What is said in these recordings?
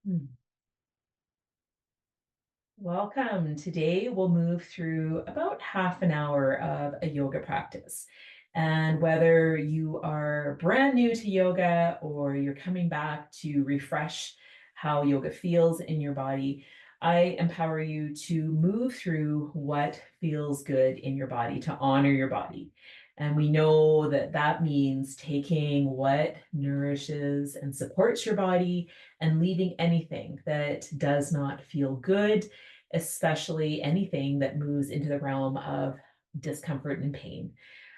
Hmm. Welcome. Today we'll move through about half an hour of a yoga practice. And whether you are brand new to yoga or you're coming back to refresh how yoga feels in your body, I empower you to move through what feels good in your body, to honor your body. And we know that that means taking what nourishes and supports your body and leaving anything that does not feel good, especially anything that moves into the realm of discomfort and pain.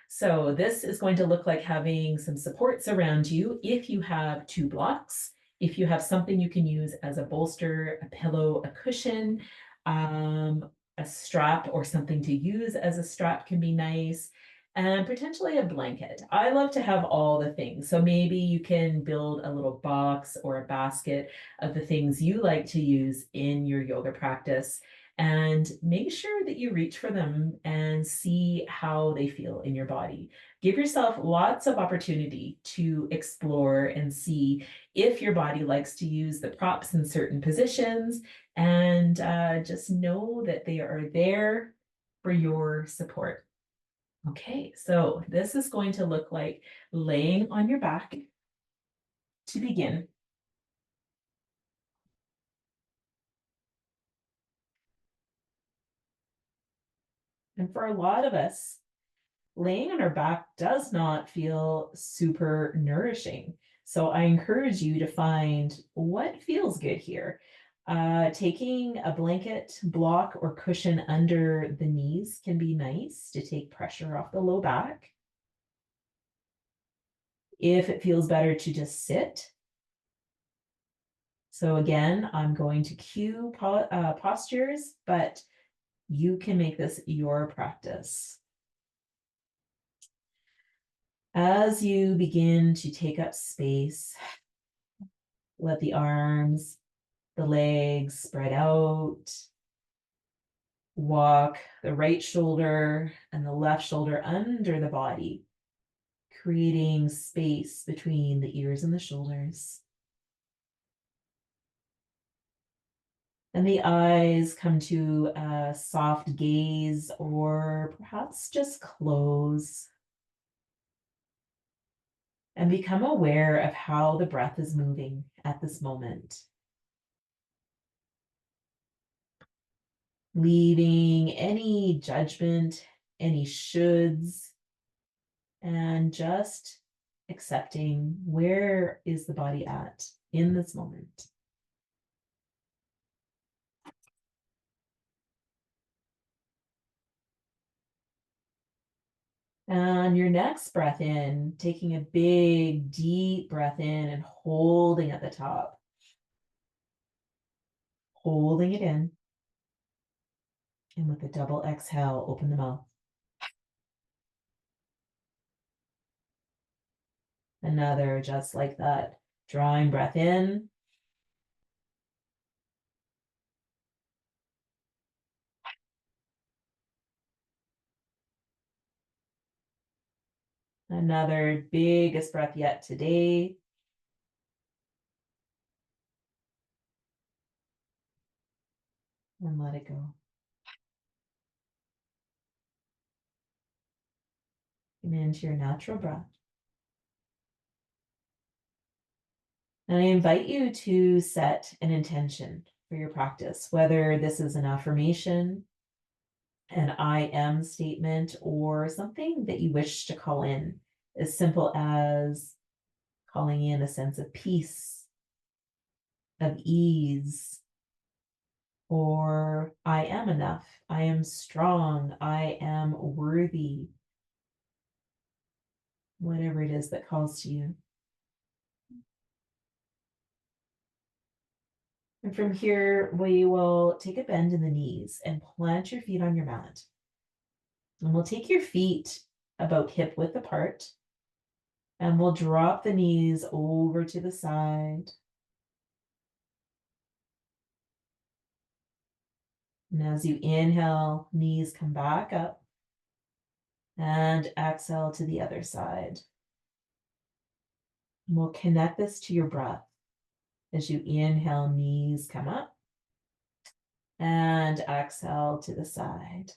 So this is going to look like having some supports around you if you have two blocks, if you have something you can use as a bolster, a pillow, a cushion, a strap or something to use as a strap can be nice, and potentially a blanket. I love to have all the things. So maybe you can build a little box or a basket of the things you like to use in your yoga practice and make sure that you reach for them and see how they feel in your body. Give yourself lots of opportunity to explore and see if your body likes to use the props in certain positions, and just know that they are there for your support. Okay, so this is going to look like laying on your back to begin. And for a lot of us, laying on our back does not feel super nourishing. So I encourage you to find what feels good here. Taking a blanket, block, or cushion under the knees can be nice to take pressure off the low back. If it feels better to just sit. So again, I'm going to cue postures, but you can make this your practice. As you begin to take up space, let the arms, the legs spread out. Walk the right shoulder and the left shoulder under the body, creating space between the ears and the shoulders. And the eyes come to a soft gaze or perhaps just close. And become aware of how the breath is moving at this moment. Leaving any judgment, any shoulds, and just accepting where is the body at in this moment. And your next breath in, taking a big, deep breath in and holding at the top, holding it in. And with a double exhale, open the mouth. Another just like that, drawing breath in. Another biggest breath yet today. And let it go. And into your natural breath. And I invite you to set an intention for your practice, whether this is an affirmation, an I am statement, or something that you wish to call in, as simple as calling in a sense of peace, of ease, or I am enough, I am strong, I am worthy, whatever it is that calls to you. And from here, we will take a bend in the knees and plant your feet on your mat. And we'll take your feet about hip width apart, and we'll drop the knees over to the side. And as you inhale, knees come back up, and exhale to the other side. And we'll connect this to your breath. As you inhale, knees come up, and exhale to the side.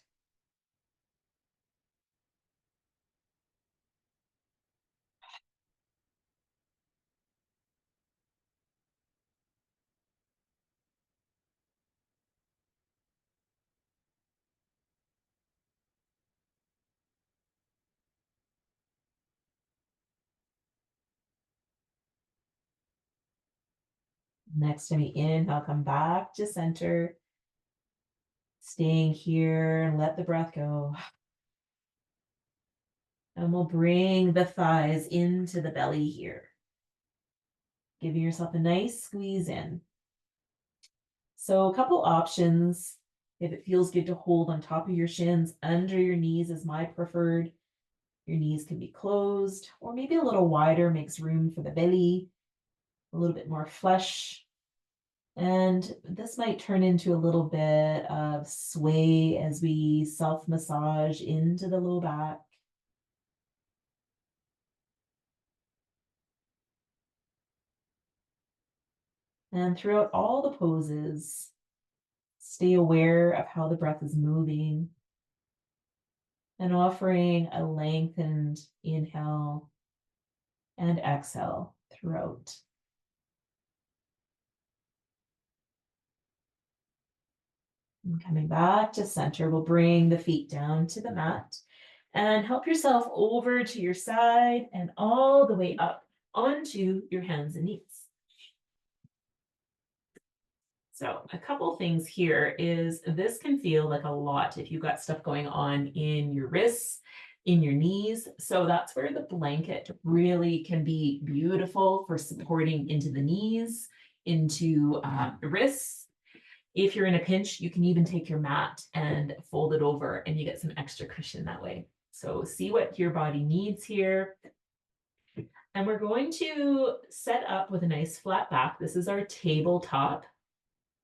Next time you inhale, come back to center, staying here, and let the breath go. And we'll bring the thighs into the belly here, giving yourself a nice squeeze in. So a couple options. If it feels good to hold on top of your shins, under your knees is my preferred. Your knees can be closed, or maybe a little wider, makes room for the belly, a little bit more flesh. And this might turn into a little bit of sway as we self-massage into the low back. And throughout all the poses, stay aware of how the breath is moving and offering a lengthened inhale and exhale throughout. And coming back to center, we'll bring the feet down to the mat and help yourself over to your side and all the way up onto your hands and knees. So a couple things here is this can feel like a lot if you've got stuff going on in your wrists, in your knees. So that's where the blanket really can be beautiful for supporting into the knees, into the wrists. If you're in a pinch, you can even take your mat and fold it over and you get some extra cushion that way. So see what your body needs here. And we're going to set up with a nice flat back. This is our tabletop.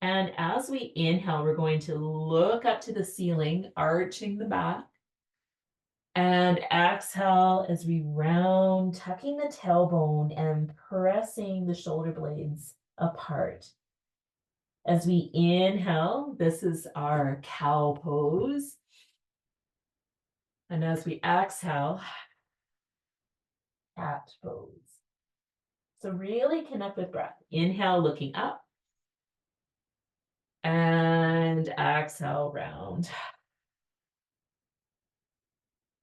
And as we inhale, we're going to look up to the ceiling, arching the back. And exhale as we round, tucking the tailbone and pressing the shoulder blades apart. As we inhale, this is our cow pose. And as we exhale, cat pose. So really connect with breath. Inhale, looking up. And exhale, round.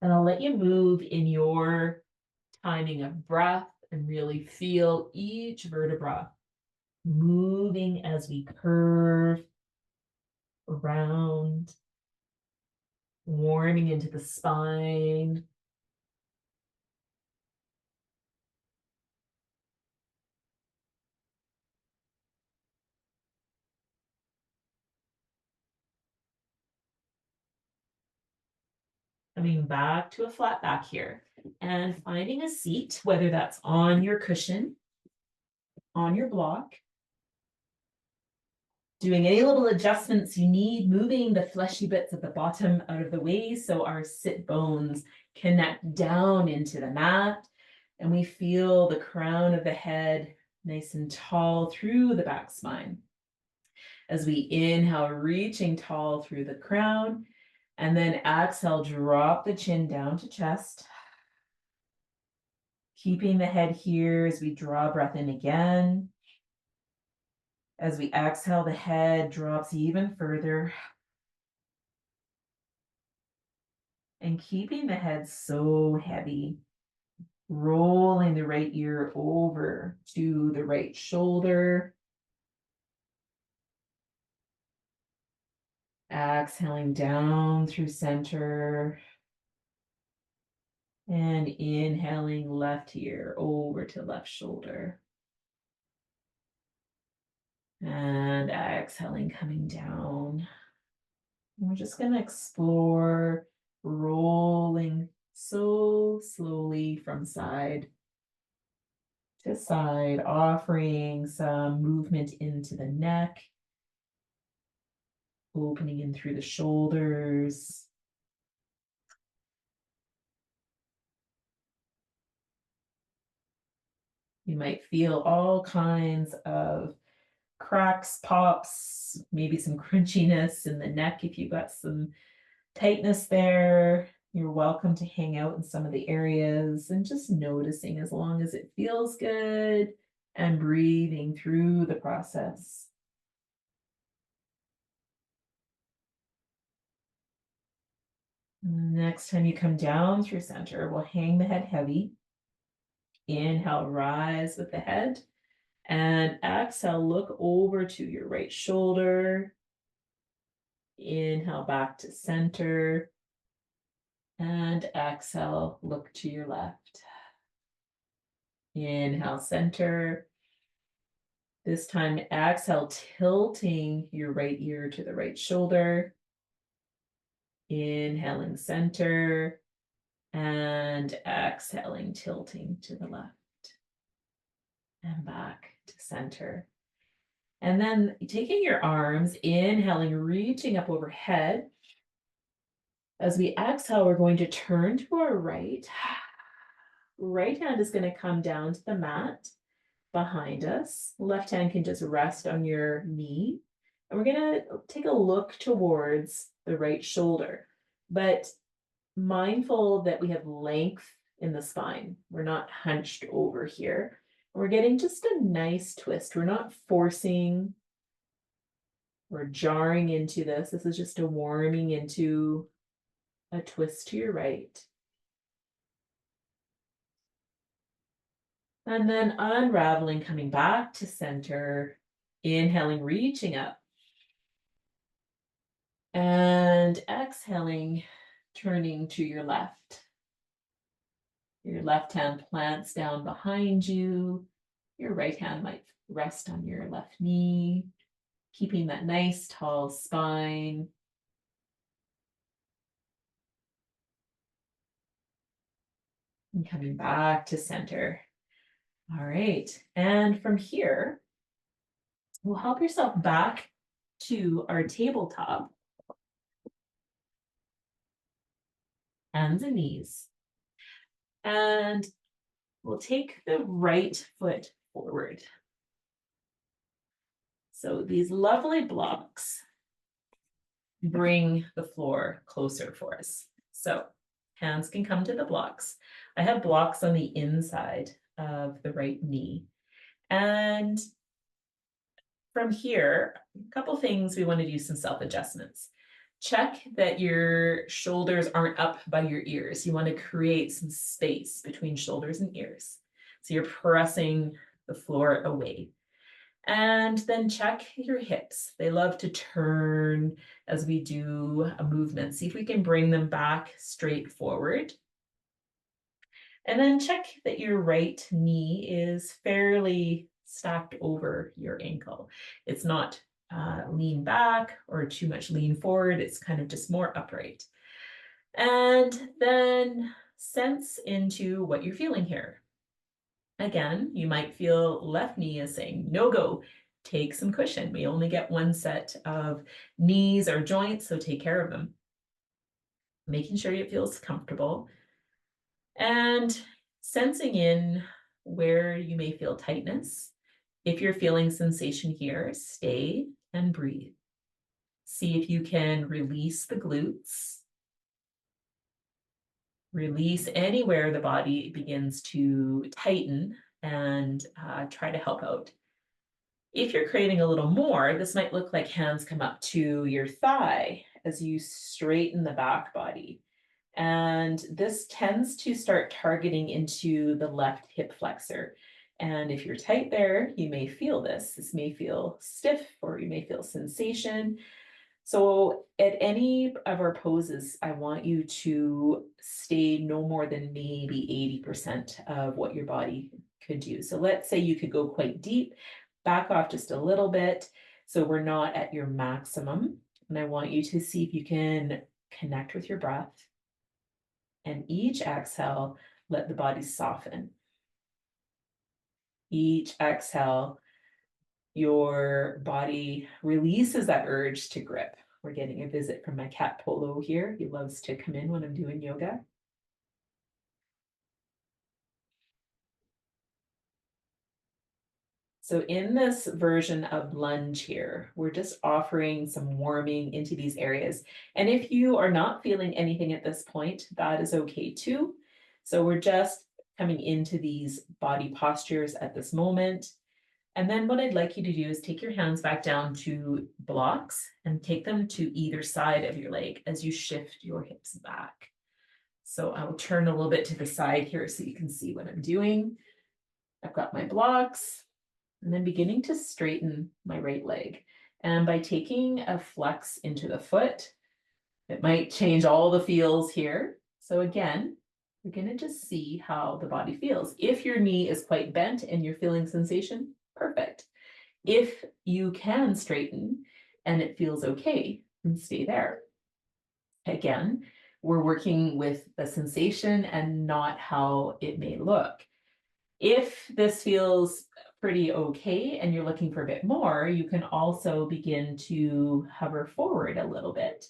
And I'll let you move in your timing of breath and really feel each vertebra moving as we curve around, warming into the spine. Coming back to a flat back here and finding a seat, whether that's on your cushion, on your block, doing any little adjustments you need, moving the fleshy bits at the bottom out of the way so our sit bones connect down into the mat and we feel the crown of the head nice and tall through the back spine. As we inhale, reaching tall through the crown, and then exhale, drop the chin down to chest. Keeping the head here as we draw breath in again. As we exhale, the head drops even further. And keeping the head so heavy, rolling the right ear over to the right shoulder. Exhaling down through center. And inhaling left ear over to left shoulder. And exhaling, coming down. We're just going to explore rolling so slowly from side to side, offering some movement into the neck, opening in through the shoulders. You might feel all kinds of cracks, pops, maybe some crunchiness in the neck if you've got some tightness there. You're welcome to hang out in some of the areas and just noticing as long as it feels good and breathing through the process. Next time you come down through center, we'll hang the head heavy. Inhale, rise with the head. And exhale, look over to your right shoulder. Inhale back to center. And exhale, look to your left. Inhale, center. This time, exhale, tilting your right ear to the right shoulder. Inhaling, center. And exhaling, tilting to the left. And back to center. And then taking your arms, inhaling, reaching up overhead. As we exhale, we're going to turn to our right. Right hand is going to come down to the mat behind us. Left hand can just rest on your knee. And we're going to take a look towards the right shoulder, but mindful that we have length in the spine. We're not hunched over here. We're getting just a nice twist. We're not forcing or jarring into this. This is just a warming into a twist to your right. And then unraveling, coming back to center, inhaling, reaching up. And exhaling, turning to your left. Your left hand plants down behind you. Your right hand might rest on your left knee, keeping that nice tall spine. And coming back to center. All right, and from here, we'll help yourself back to our tabletop. Hands and knees. And we'll take the right foot forward. So these lovely blocks bring the floor closer for us. So hands can come to the blocks. I have blocks on the inside of the right knee. And from here, a couple things we want to do some self-adjustments. Check that your shoulders aren't up by your ears. You want to create some space between shoulders and ears. So you're pressing the floor away. And then check your hips. They love to turn as we do a movement. See if we can bring them back straight forward. And then check that your right knee is fairly stacked over your ankle. It's not lean back or too much lean forward. It's kind of just more upright. And then sense into what you're feeling here. Again, you might feel left knee is saying, no go, take some cushion. We only get one set of knees or joints, so take care of them. Making sure it feels comfortable. And sensing in where you may feel tightness. If you're feeling sensation here, stay and breathe. See if you can release the glutes. Release anywhere the body begins to tighten and try to help out. If you're craving a little more, this might look like hands come up to your thigh as you straighten the back body. And this tends to start targeting into the left hip flexor. And if you're tight there, you may feel this. This may feel stiff or you may feel sensation. So at any of our poses, I want you to stay no more than maybe 80% of what your body could do. So let's say you could go quite deep, back off just a little bit. So we're not at your maximum. And I want you to see if you can connect with your breath. And each exhale, let the body soften. Each exhale, your body releases that urge to grip. We're getting a visit from my cat Polo here. He loves to come in when I'm doing yoga. So in this version of lunge here, we're just offering some warming into these areas. And if you are not feeling anything at this point, that is okay too. So we're just coming into these body postures at this moment. And then what I'd like you to do is take your hands back down to blocks and take them to either side of your leg as you shift your hips back. So I'll turn a little bit to the side here so you can see what I'm doing. I've got my blocks and then beginning to straighten my right leg. And by taking a flex into the foot, it might change all the feels here. So again, we're going to just see how the body feels. If your knee is quite bent and you're feeling sensation, perfect. If you can straighten and it feels okay, then stay there. Again, we're working with the sensation and not how it may look. If this feels pretty okay and you're looking for a bit more, you can also begin to hover forward a little bit.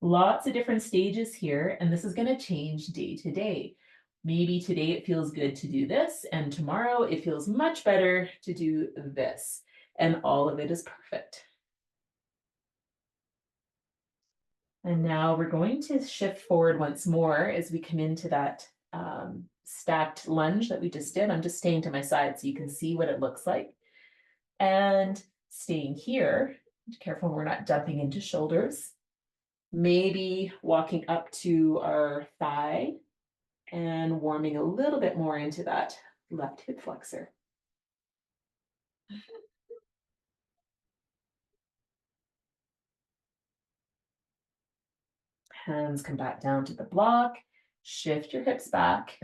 Lots of different stages here, and this is going to change day to day. Maybe today it feels good to do this, and tomorrow it feels much better to do this, and all of it is perfect. And now we're going to shift forward once more as we come into that stacked lunge that we just did. I'm just staying to my side so you can see what it looks like. And staying here, be careful we're not dumping into shoulders. Maybe walking up to our thigh and warming a little bit more into that left hip flexor. Hands come back down to the block, shift your hips back,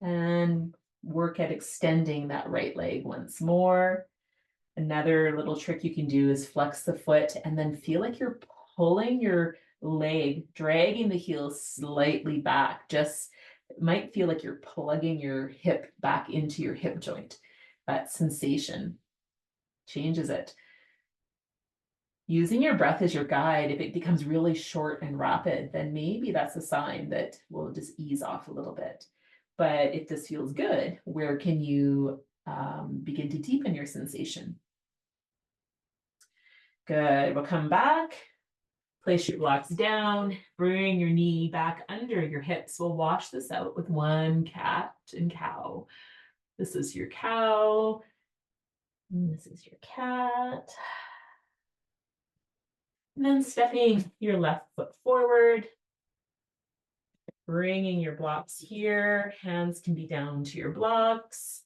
and work at extending that right leg once more. Another little trick you can do is flex the foot and then feel like you're pulling your leg, dragging the heel slightly back. Just it might feel like you're plugging your hip back into your hip joint. That sensation changes it. Using your breath as your guide, if it becomes really short and rapid, then maybe that's a sign that we'll just ease off a little bit. But if this feels good, where can you begin to deepen your sensation? Good. We'll come back, place your blocks down, bring your knee back under your hips. We'll wash this out with one cat and cow. This is your cow. And this is your cat. And then stepping your left foot forward, bringing your blocks here. Hands can be down to your blocks.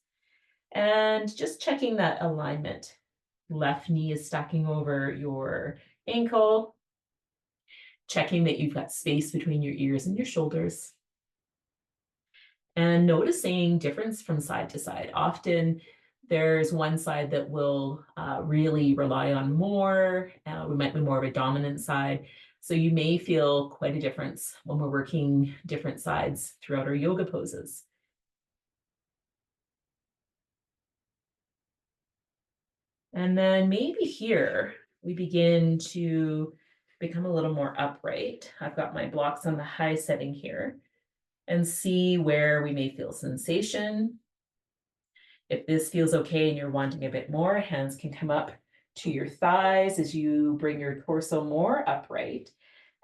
And just checking that alignment. Left knee is stacking over your ankle. Checking that you've got space between your ears and your shoulders. And noticing difference from side to side. Often there's one side that will really rely on more. We might be more of a dominant side. So you may feel quite a difference when we're working different sides throughout our yoga poses. And then maybe here we begin to become a little more upright. I've got my blocks on the high setting here and see where we may feel sensation. If this feels okay and you're wanting a bit more, hands can come up to your thighs as you bring your torso more upright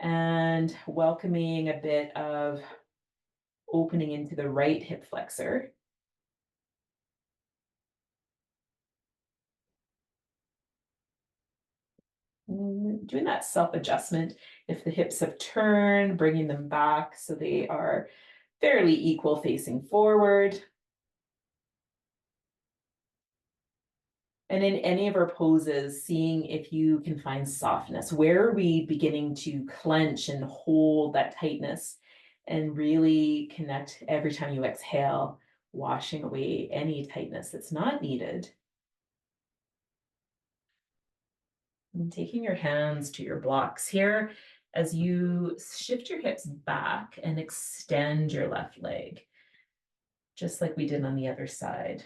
and welcoming a bit of opening into the right hip flexor. Doing that self-adjustment. If the hips have turned, bringing them back so they are fairly equal facing forward. And in any of our poses, seeing if you can find softness. Where are we beginning to clench and hold that tightness and really connect every time you exhale, washing away any tightness that's not needed. And taking your hands to your blocks here as you shift your hips back and extend your left leg, just like we did on the other side.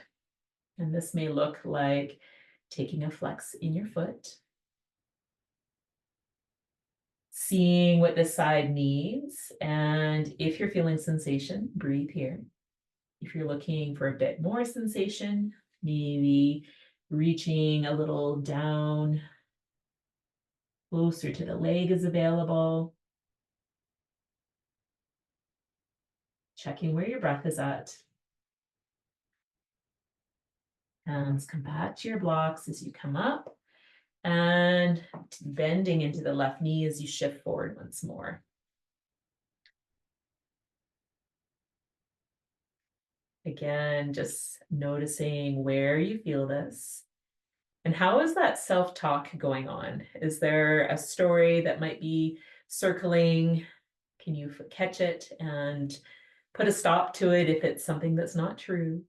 And this may look like taking a flex in your foot, seeing what this side needs. And if you're feeling sensation, breathe here. If you're looking for a bit more sensation, maybe reaching a little down closer to the leg is available. Checking where your breath is at. Hands come back to your blocks as you come up, and bending into the left knee as you shift forward once more. Again, just noticing where you feel this. And how is that self-talk going on? Is there a story that might be circling? Can you catch it and put a stop to it if it's something that's not true?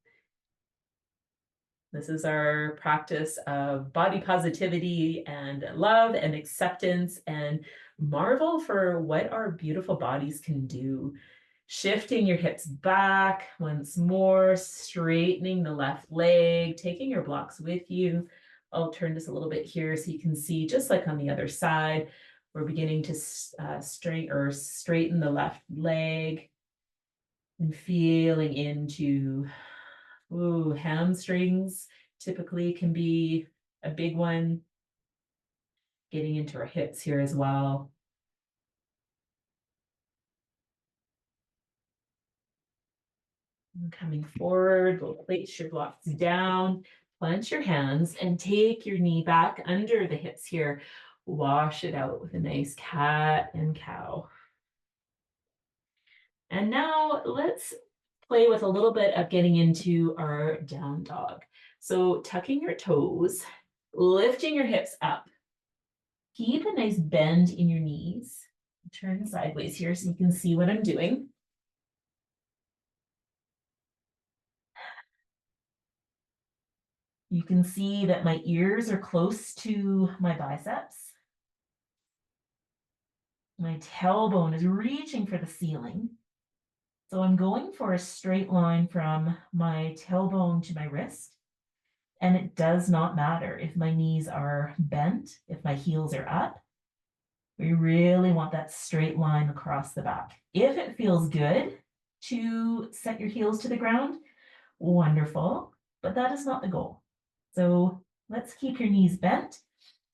This is our practice of body positivity and love and acceptance and marvel for what our beautiful bodies can do. Shifting your hips back once more, straightening the left leg, taking your blocks with you. I'll turn this a little bit here so you can see, just like on the other side, we're beginning to straighten the left leg and feeling into hamstrings typically can be a big one. Getting into our hips here as well. Coming forward, we'll place your blocks down, plant your hands, and take your knee back under the hips here. Wash it out with a nice cat and cow. And now let's play with a little bit of getting into our down dog. So tucking your toes, lifting your hips up. Keep a nice bend in your knees. Turn sideways here so you can see what I'm doing. You can see that my ears are close to my biceps. My tailbone is reaching for the ceiling. So I'm going for a straight line from my tailbone to my wrist. And it does not matter if my knees are bent, if my heels are up. We really want that straight line across the back. If it feels good to set your heels to the ground, wonderful, but that is not the goal. So let's keep your knees bent.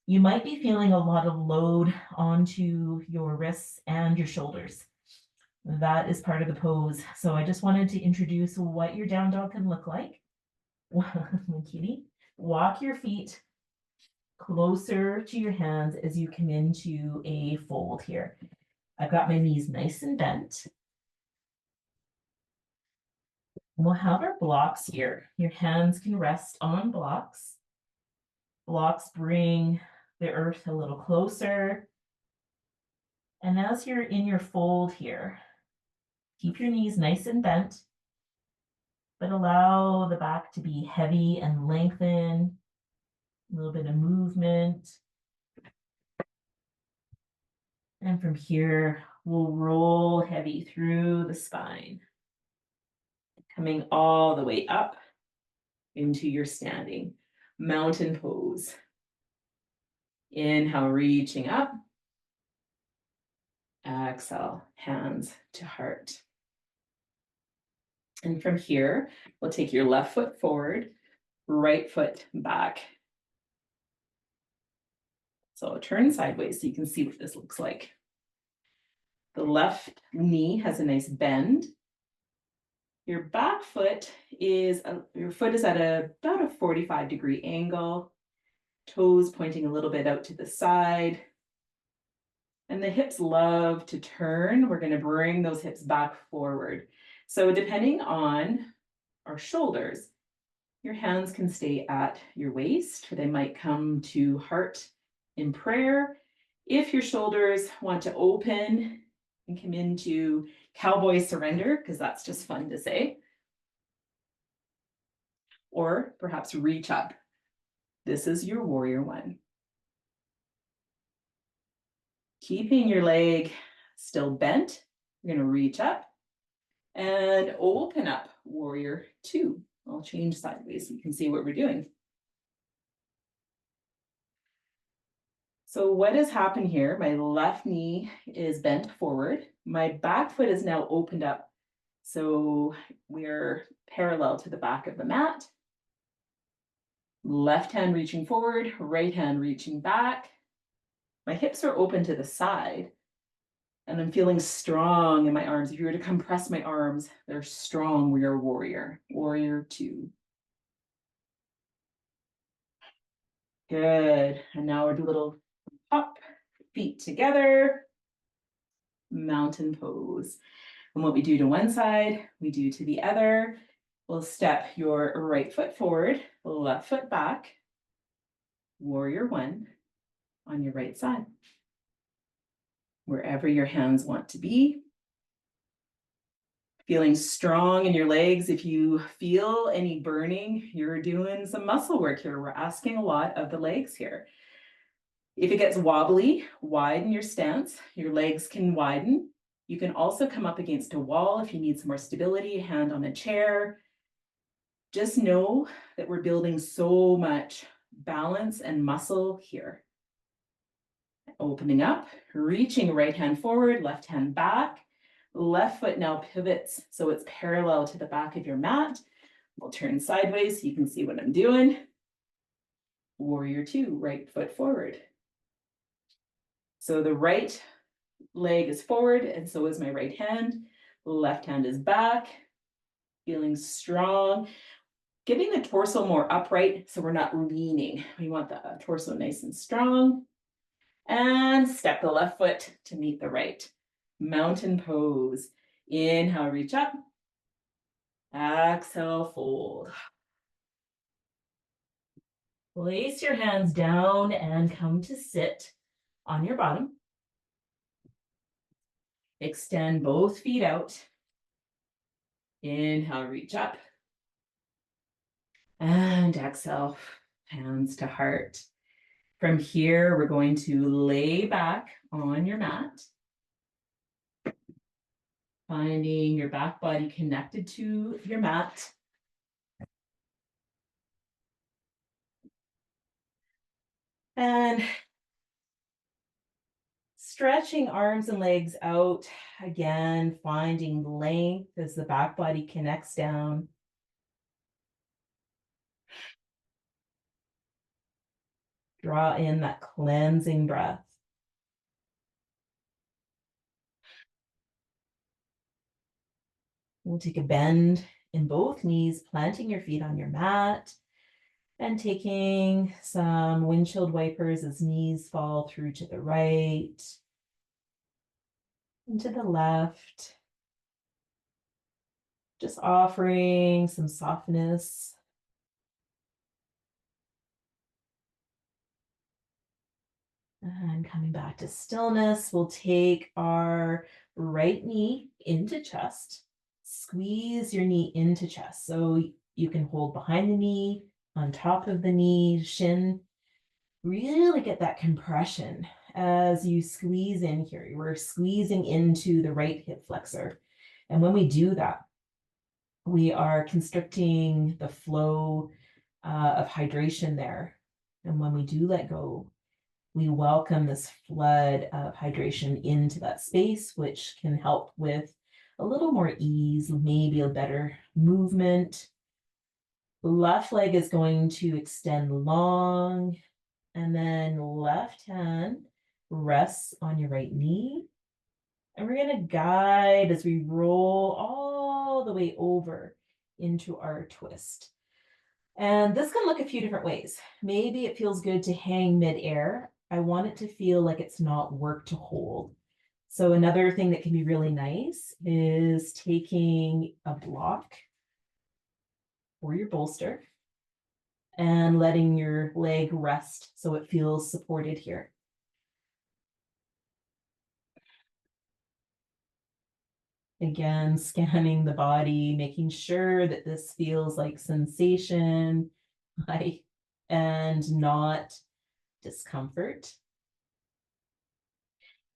You might be feeling a lot of load onto your wrists and your shoulders. That is part of the pose. So I just wanted to introduce what your down dog can look like. Kitty, walk your feet closer to your hands as you come into a fold here. I've got my knees nice and bent. We'll have our blocks here. Your hands can rest on blocks. Blocks bring the earth a little closer. And as you're in your fold here, keep your knees nice and bent, but allow the back to be heavy and lengthen. A little bit of movement. And from here, we'll roll heavy through the spine, coming all the way up into your standing mountain pose. Inhale, reaching up. Exhale, hands to heart. And from here, we'll take your left foot forward, right foot back. So I'll turn sideways so you can see what this looks like. The left knee has a nice bend. Your back foot is, your foot is at about a 45-degree angle. Toes pointing a little bit out to the side. And the hips love to turn. We're going to bring those hips back forward. So depending on our shoulders, your hands can stay at your waist, or they might come to heart in prayer. If your shoulders want to open and come into cowboy surrender, because that's just fun to say, or perhaps reach up. This is your warrior one. Keeping your leg still bent, you're going to reach up and open up, warrior two. I'll change sideways so you can see what we're doing. So what has happened here? My left knee is bent forward. My back foot is now opened up. So we're parallel to the back of the mat. Left hand reaching forward, right hand reaching back. My hips are open to the side and I'm feeling strong in my arms. If you were to compress my arms, they're strong. We are warrior. Warrior 2. Good. And now we'll do a little hop, feet together, mountain pose. And what we do to one side, we do to the other. We'll step your right foot forward, left foot back, warrior 1 on your right side. Wherever your hands want to be. Feeling strong in your legs. If you feel any burning, you're doing some muscle work here. We're asking a lot of the legs here. If it gets wobbly, widen your stance. Your legs can widen. You can also come up against a wall if you need some more stability, hand on a chair. Just know that we're building so much balance and muscle here. Opening up, reaching right hand forward, left hand back. Left foot now pivots so it's parallel to the back of your mat. We'll turn sideways so you can see what I'm doing. Warrior 2, right foot forward. So the right leg is forward and so is my right hand. Left hand is back. Feeling strong. Getting the torso more upright so we're not leaning. We want the torso nice and strong. And step the left foot to meet the right. Mountain pose. Inhale, reach up. Exhale, fold. Place your hands down and come to sit on your bottom. Extend both feet out. Inhale, reach up. And exhale, hands to heart. From here, we're going to lay back on your mat. Finding your back body connected to your mat. And stretching arms and legs out. Again, finding length as the back body connects down. Draw in that cleansing breath. We'll take a bend in both knees, planting your feet on your mat and taking some windshield wipers as knees fall through to the right and to the left. Just offering some softness. And coming back to stillness, we'll take our right knee into chest. Squeeze your knee into chest. So you can hold behind the knee, on top of the knee, shin. Really get that compression as you squeeze in here. We're squeezing into the right hip flexor. And when we do that, we are constricting the flow of hydration there. And when we do let go, we welcome this flood of hydration into that space, which can help with a little more ease, maybe a better movement. Left leg is going to extend long, and then left hand rests on your right knee. And we're going to guide as we roll all the way over into our twist. And this can look a few different ways. Maybe it feels good to hang midair. I want it to feel like it's not work to hold. So another thing that can be really nice is taking a block or your bolster and letting your leg rest so it feels supported here. Again, scanning the body, making sure that this feels like sensation, like, and not discomfort.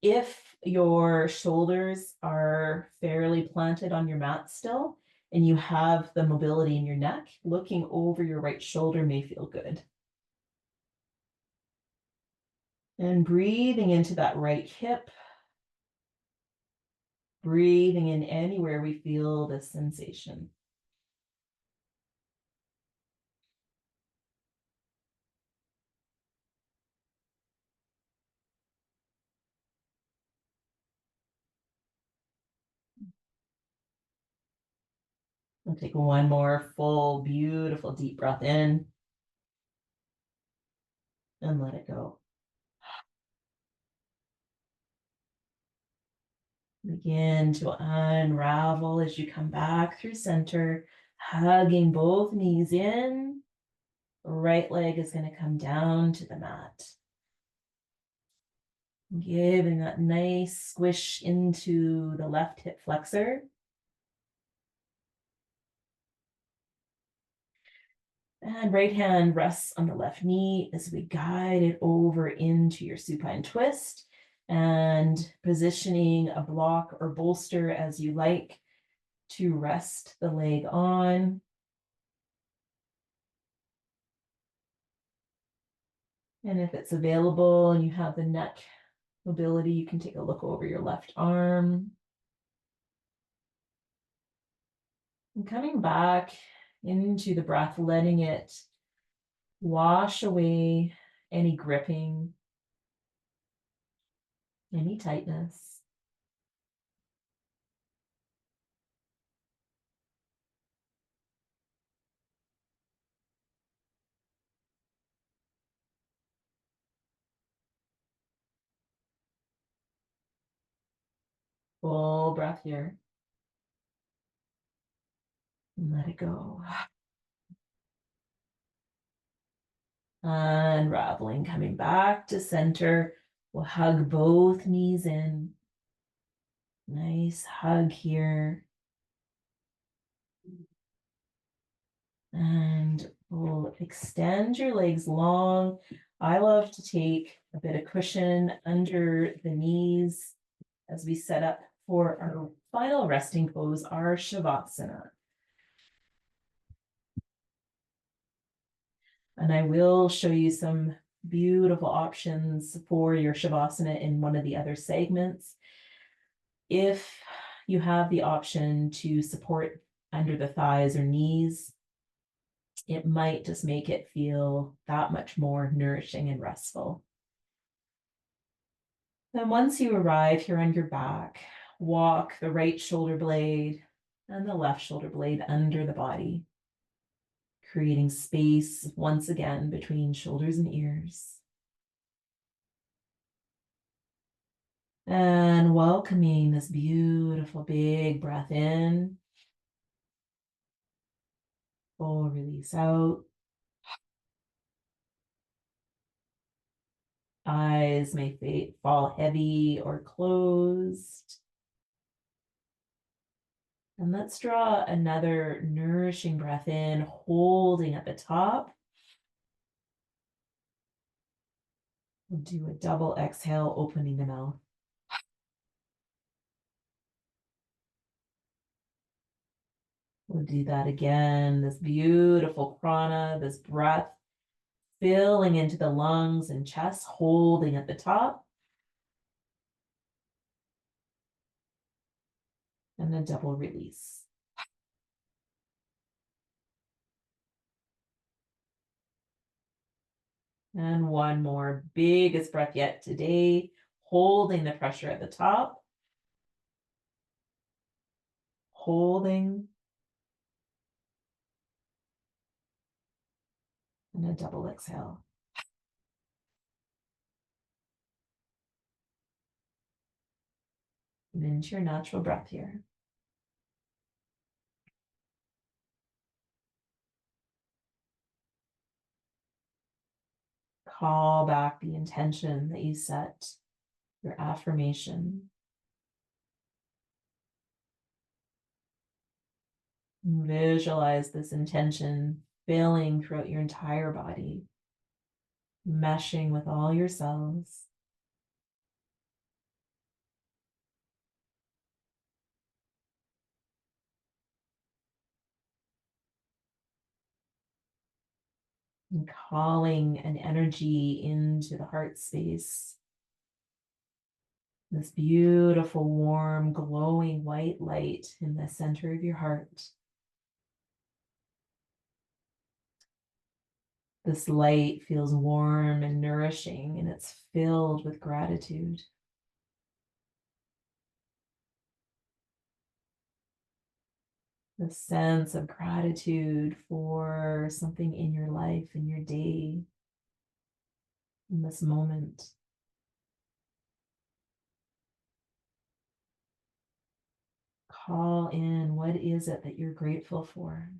If your shoulders are fairly planted on your mat still, and you have the mobility in your neck, looking over your right shoulder may feel good. And breathing into that right hip. Breathing in anywhere we feel this sensation. We'll take one more full, beautiful, deep breath in and let it go. Begin to unravel as you come back through center, hugging both knees in. Right leg is going to come down to the mat. Giving that nice squish into the left hip flexor. And right hand rests on the left knee as we guide it over into your supine twist and positioning a block or bolster as you like to rest the leg on. And if it's available and you have the neck mobility, you can take a look over your left arm. And coming back into the breath, letting it wash away any gripping, any tightness. Full breath here. And let it go. Unraveling, coming back to center. We'll hug both knees in. Nice hug here. And we'll extend your legs long. I love to take a bit of cushion under the knees as we set up for our final resting pose, our Shavasana. And I will show you some beautiful options for your Shavasana in one of the other segments. If you have the option to support under the thighs or knees, it might just make it feel that much more nourishing and restful. Then once you arrive here on your back, walk the right shoulder blade and the left shoulder blade under the body, creating space once again between shoulders and ears. And welcoming this beautiful big breath in, full release out. Eyes may fall heavy or closed. And let's draw another nourishing breath in, holding at the top. We'll do a double exhale, opening the mouth. We'll do that again. This beautiful prana, this breath filling into the lungs and chest, holding at the top. And a double release. And one more, biggest breath yet today, holding the pressure at the top. Holding. And a double exhale. And into your natural breath here. Call back the intention that you set, your affirmation. Visualize this intention filling throughout your entire body, meshing with all your cells. And calling an energy into the heart space. This beautiful, warm, glowing white light in the center of your heart. This light feels warm and nourishing, and it's filled with gratitude. The sense of gratitude for something in your life, in your day, in this moment. Call in what is it that you're grateful for?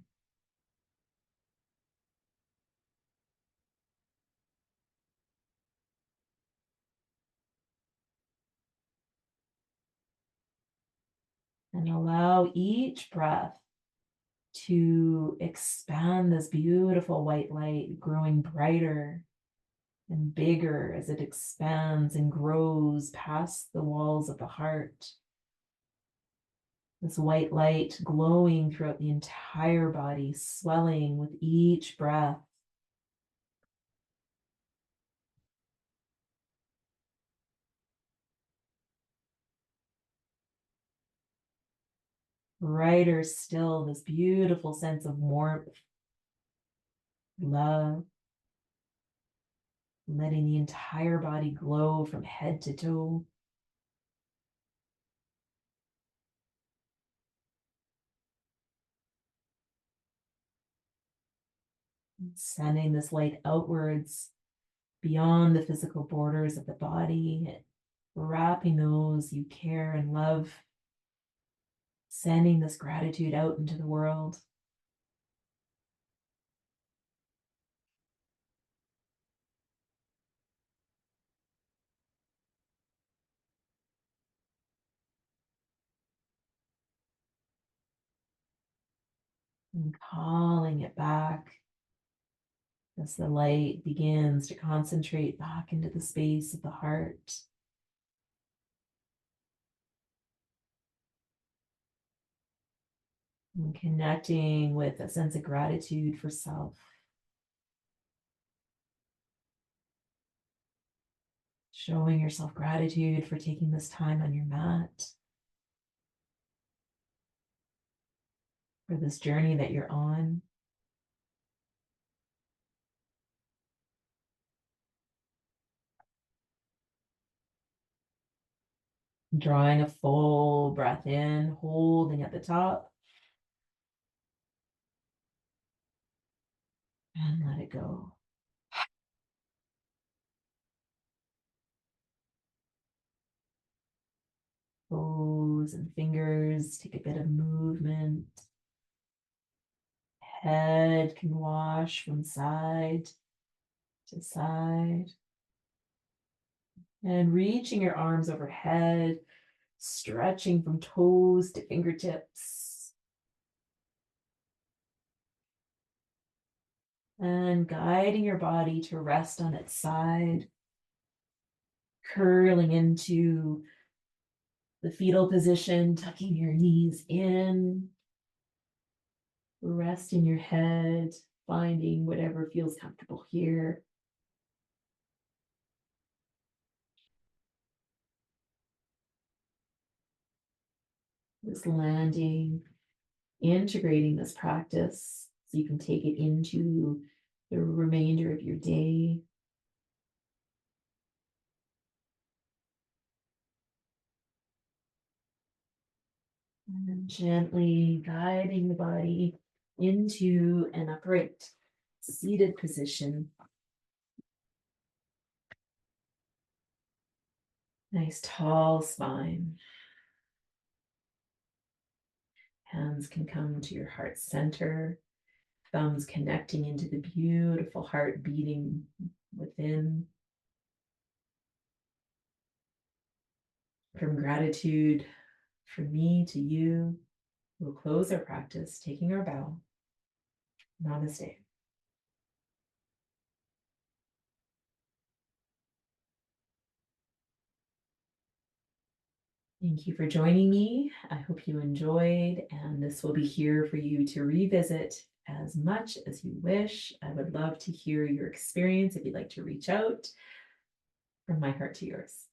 And allow each breath to expand this beautiful white light, growing brighter and bigger as it expands and grows past the walls of the heart. This white light glowing throughout the entire body, swelling with each breath. Brighter still, this beautiful sense of warmth, love, letting the entire body glow from head to toe. Sending this light outwards beyond the physical borders of the body, wrapping those you care and love, sending this gratitude out into the world. And calling it back as the light begins to concentrate back into the space of the heart. And connecting with a sense of gratitude for self. Showing yourself gratitude for taking this time on your mat, for this journey that you're on. Drawing a full breath in, holding at the top, and let it go. Toes and fingers take a bit of movement. Head can wash from side to side. And reaching your arms overhead, stretching from toes to fingertips. And guiding your body to rest on its side, curling into the fetal position, tucking your knees in, resting your head, finding whatever feels comfortable here. Just landing, integrating this practice so you can take it into the remainder of your day. And then gently guiding the body into an upright seated position. Nice tall spine. Hands can come to your heart center, thumbs connecting into the beautiful heart beating within. From gratitude from me to you, we'll close our practice, taking our bow. Namaste. Thank you for joining me. I hope you enjoyed, and this will be here for you to revisit as much as you wish. I would love to hear your experience if you'd like to reach out. From my heart to yours.